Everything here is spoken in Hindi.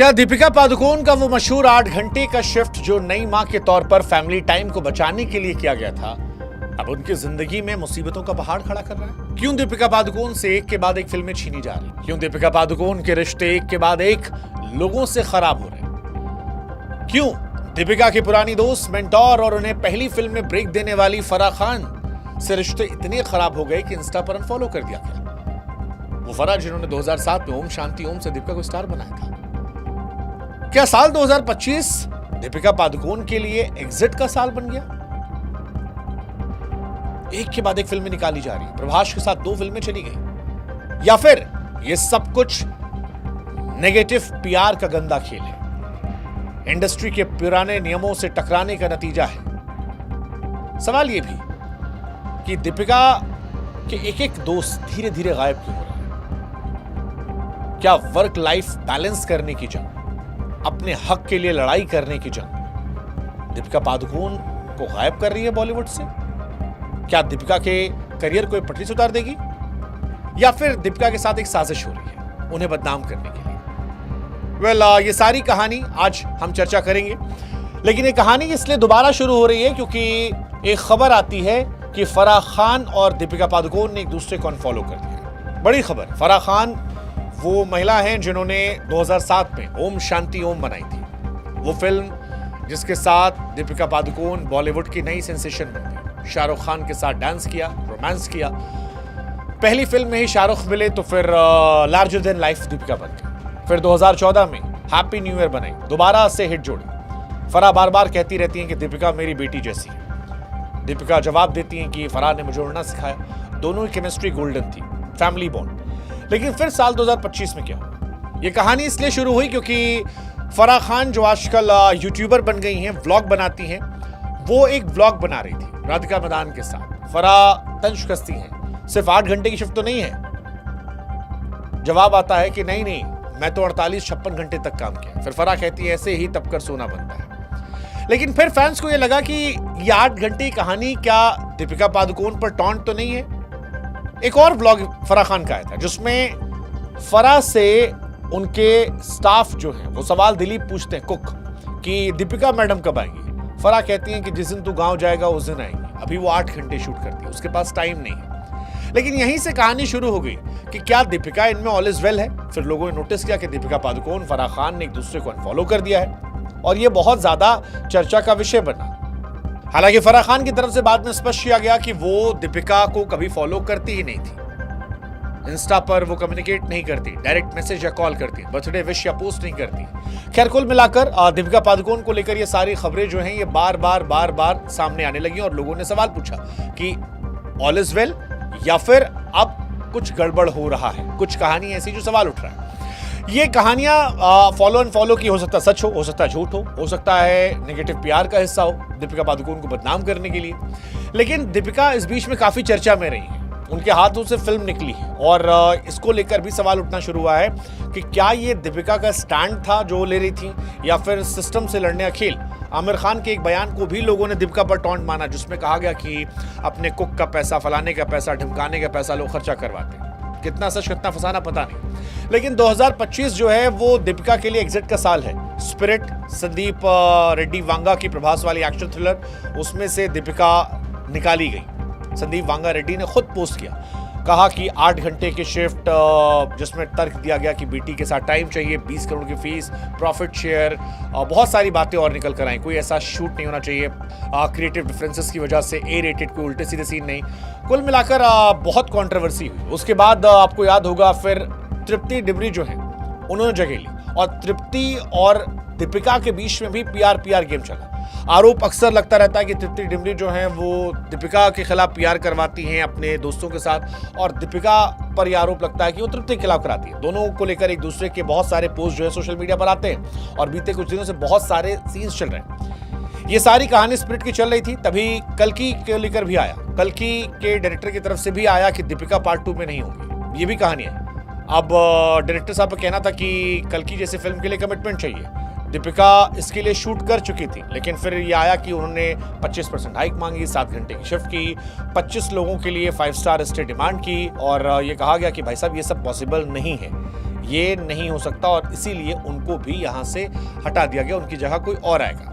क्या दीपिका पादुकोण का वो मशहूर 8 घंटे का शिफ्ट जो नई मां के तौर पर फैमिली टाइम को बचाने के लिए किया गया था, अब उनकी जिंदगी में मुसीबतों का पहाड़ खड़ा कर रहा है? क्यों दीपिका पादुकोण से एक के बाद एक फिल्में छीनी जा रही? क्यों दीपिका पादुकोण के रिश्ते एक के बाद एक लोगों से खराब हो रहे? क्यों दीपिका की पुरानी दोस्त, मेंटोर और उन्हें पहली फिल्म में ब्रेक देने वाली फराह खान से रिश्ते इतने खराब हो गए कि इंस्टा पर अनफॉलो कर दिया गया? वो फराह जिन्होंने 2007 में ओम शांति ओम से दीपिका को स्टार बनाया था। क्या साल 2025 दीपिका पादुकोण के लिए एग्जिट का साल बन गया? एक के बाद एक फिल्में निकाली जा रही है, प्रभास के साथ 2 फिल्में चली गई, या फिर ये सब कुछ नेगेटिव पीआर का गंदा खेल है, इंडस्ट्री के पुराने नियमों से टकराने का नतीजा है? सवाल ये भी कि दीपिका के एक एक दोस्त धीरे धीरे गायब क्यों हो रहे हैं? क्या वर्क लाइफ बैलेंस करने की जंग, अपने हक के लिए लड़ाई करने की जंग दीपिका पादुकोण को गायब कर रही है बॉलीवुड से? क्या दीपिका के करियर को पटरी से उतार देगी, या फिर दीपिका के साथ एक साजिश हो रही है उन्हें बदनाम करने के लिए? ये सारी कहानी आज हम चर्चा करेंगे, लेकिन ये कहानी इसलिए दोबारा शुरू हो रही है क्योंकि एक खबर आती है कि फराह खान और दीपिका पादुकोण ने एक दूसरे को अनफॉलो कर दिया। बड़ी खबर। फराह खान वो महिला हैं जिन्होंने 2007 में ओम शांति ओम बनाई थी, वो फिल्म जिसके साथ दीपिका पादुकोण बॉलीवुड की नई सेंसेशन बन गई। शाहरुख खान के साथ डांस किया, रोमांस किया। पहली फिल्म में ही शाहरुख मिले तो फिर लार्जर देन लाइफ दीपिका बन गई। फिर 2014 में हैप्पी न्यू ईयर बनाई, दोबारा से हिट जोड़ी। फराह बार बार कहती रहती हैं कि दीपिका मेरी बेटी जैसी है। दीपिका जवाब देती हैं कि फराह ने मुझे उड़ना सिखाया। दोनों की केमिस्ट्री गोल्डन थी, फैमिली बॉन्ड। लेकिन फिर साल 2025 में क्या हुआ? ये कहानी इसलिए शुरू हुई क्योंकि फराह खान जो आजकल यूट्यूबर बन गई हैं, व्लॉग बनाती हैं, वो एक व्लॉग बना रही थी राधिका मदान के साथ। फराह तंज कसती हैं, सिर्फ 8 घंटे की शिफ्ट तो नहीं है। जवाब आता है कि नहीं, मैं तो 48-56 घंटे तक काम किया। फिर फराह कहती है ऐसे ही तपकर सोना बनता है। लेकिन फिर फैंस को यह लगा कि ये 8 घंटे की कहानी क्या दीपिका पादुकोण पर टॉन्ट तो नहीं है? एक और व्लॉग फराह खान का आया था जिसमें फराह से उनके स्टाफ जो है वो सवाल दिलीप पूछते हैं, कुक, कि दीपिका मैडम कब आएंगी? फराह कहती हैं कि जिस दिन तू गांव जाएगा उस दिन आएंगी। अभी वो 8 घंटे शूट करती है, उसके पास टाइम नहीं है। लेकिन यहीं से कहानी शुरू हो गई कि क्या दीपिका इनमें ऑल इज वेल है? फिर लोगों ने नोटिस किया कि दीपिका पादुकोण, फराह खान ने एक दूसरे को अनफॉलो कर दिया है और ये बहुत ज्यादा चर्चा का विषय बना। हालांकि फराह खान की तरफ से बाद में स्पष्ट किया गया कि वो दीपिका को कभी फॉलो करती ही नहीं थी। इंस्टा पर वो कम्युनिकेट नहीं करती, डायरेक्ट मैसेज या कॉल करती, बर्थडे विश या पोस्ट नहीं करती। खैर, कुल मिलाकर दीपिका पादुकोण को लेकर ये सारी खबरें जो हैं ये बार बार सामने आने लगी और लोगों ने सवाल पूछा कि ऑल इज वेल या फिर अब कुछ गड़बड़ हो रहा है। कुछ कहानी ऐसी जो सवाल उठ रहा है। ये कहानियां फॉलो अनफॉलो की हो सकता है सच हो सकता है झूठ हो सकता है नेगेटिव पीआर का हिस्सा हो, दीपिका पादुकोण को बदनाम करने के लिए। लेकिन दीपिका इस बीच में काफी चर्चा में रही है, उनके हाथों से फिल्म निकली है और इसको लेकर भी सवाल उठना शुरू हुआ है कि क्या ये दीपिका का स्टैंड था जो ले रही थी, या फिर सिस्टम से लड़ने का खेल? आमिर खान के एक बयान को भी लोगों ने दीपिका पर टॉन्ट माना जिसमें कहा गया कि अपने कुक का पैसा, फलाने का पैसा, ढिमकाने का पैसा लोग खर्चा करवाते हैं। कितना सच कितना फसाना पता नहीं। लेकिन 2025 जो है वो दीपिका के लिए एग्जिट का साल है। स्पिरिट, संदीप रेड्डी वांगा की प्रभास वाली एक्शन थ्रिलर, उसमें से दीपिका निकाली गई। संदीप वांगा रेड्डी ने खुद पोस्ट किया, कहा कि 8 घंटे की शिफ्ट जिसमें तर्क दिया गया कि बेटी के साथ टाइम चाहिए, 20 करोड़ की फीस, प्रॉफिट शेयर, बहुत सारी बातें और निकल कर आई। कोई ऐसा शूट नहीं होना चाहिए, क्रिएटिव डिफरेंसेस की वजह से ए रेटेड, कोई उल्टे सीधे सीन नहीं। कुल मिलाकर बहुत कंट्रोवर्सी हुई। उसके बाद आपको याद होगा फिर तृप्ति डिमरी जो है उन्होंने जगह ली और तृप्ति और दीपिका के बीच में भी पीआर गेम चला। आरोप अक्सर लगता रहता है कि तृप्ति डिमरी जो है वो दीपिका के खिलाफ पीआर करवाती हैं अपने दोस्तों के साथ, और दीपिका पर यह आरोप लगता है कि वो तृप्ति के खिलाफ कराती है। दोनों को लेकर एक दूसरे के बहुत सारे पोस्ट जो है सोशल मीडिया पर आते हैं और बीते कुछ दिनों से बहुत सारे सीन्स चल रहे हैं। ये सारी कहानी स्पिरिट की चल रही थी, तभी कल्कि के लेकर भी आया। कल्कि के डायरेक्टर की तरफ से भी आया कि दीपिका पार्ट 2 में नहीं होगी, ये भी कहानी है। अब डायरेक्टर साहब का कहना था कि कल्कि जैसे फिल्म के लिए कमिटमेंट चाहिए। दीपिका इसके लिए शूट कर चुकी थी, लेकिन फिर ये आया कि उन्होंने 25% हाइक मांगी, 7 घंटे की शिफ्ट की, 25 लोगों के लिए 5 स्टार स्टे डिमांड की और ये कहा गया कि भाई साहब ये सब पॉसिबल नहीं है। ये नहीं हो सकता और इसीलिए उनको भी यहां से हटा दिया गया, उनकी जगह कोई और आएगा।